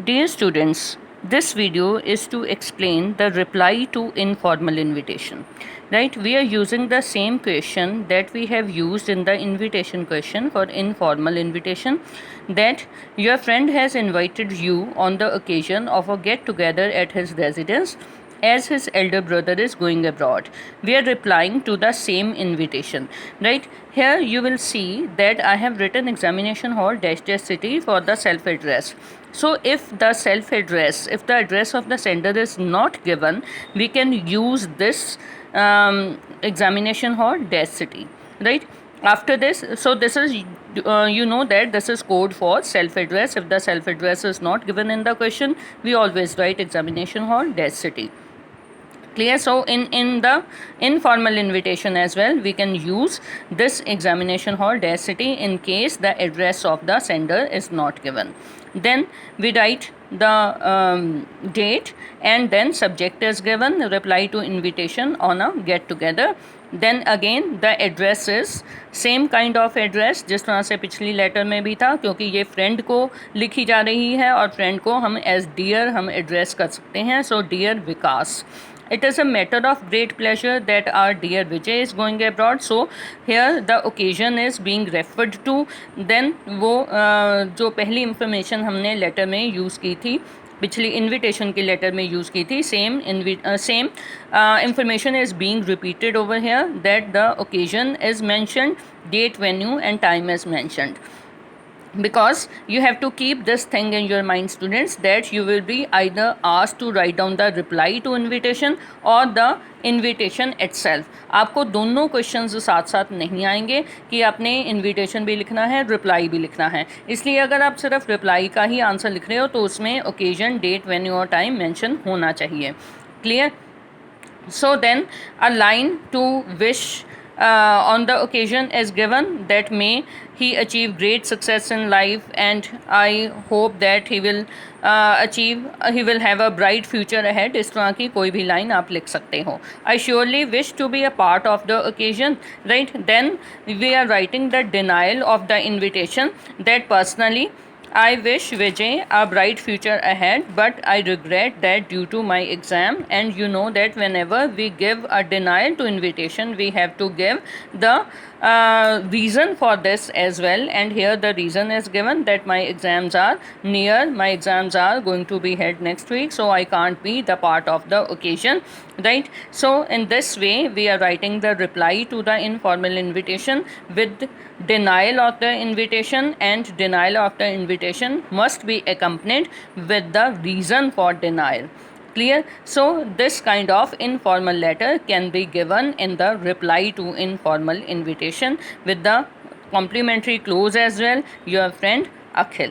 Dear students, this video is to explain the reply to informal invitation. Right? We are using the same question that we have used in the invitation question for informal invitation, that your friend has invited you on the occasion of a get together at his residence as his elder brother is going abroad. We are replying to the same invitation. Right? Here you will see that I have written examination hall dash dash city for the self address. So if the self address, if the address of the sender is not given, we can use this examination hall dash city, right? After this, so this is you know that this is code for self address. If the self address is not given in the question, we always write examination hall dash city. Clear? So in the informal invitation as well, we can use this examination hall dash city in case the address of the sender is not given. Then we write the date, and then subject is given, reply to invitation on a get together. Then again the address is same kind of address जिस तरह से पिछली letter में भी था, क्योंकि ये friend को लिखी जा रही है और फ्रेंड को हम एज डियर हम एड्रेस कर सकते हैं. So dear Vikas, it is a matter of great pleasure that our dear Vijay is going abroad. So here the occasion is being referred to. Then वो जो पहली इंफॉर्मेशन हमने लेटर में यूज़ की थी, पिछली इन्विटेशन की लेटर में यूज़ की थी, same information is being repeated over here, that the occasion is mentioned, date, venue and time is mentioned. Because you have to keep this thing in your mind, students, that you will be either asked to write down the reply to invitation or the invitation itself. आपको दोनों questions साथ साथ नहीं आएंगे कि आपने invitation भी लिखना है, रिप्लाई भी लिखना है. इसलिए अगर आप सिर्फ रिप्लाई का ही आंसर लिख रहे हो तो उसमें ओकेजन, डेट, वेन्यू और टाइम मेंशन होना चाहिए. Clear? So then a line to wish on the occasion is given, that may he achieve great success in life and I hope that he will he will have a bright future ahead. इस तरह की कोई भी line आप लिख सकते हो. I surely wish to be a part of the occasion, right? Then we are writing the denial of the invitation, that personally I wish Vijay a bright future ahead, but I regret that due to my exam. And you know that whenever we give a denial to invitation, we have to give the reason for this as well. And here the reason is given, that my exams are near, my exams are going to be held next week, so I can't be the part of the occasion, right? So in this way we are writing the reply to the informal invitation with denial of the invitation, and denial of the invitation must be accompanied with the reason for denial. Clear? So this kind of informal letter can be given in the reply to informal invitation with the complimentary close as well. Your friend Akhil.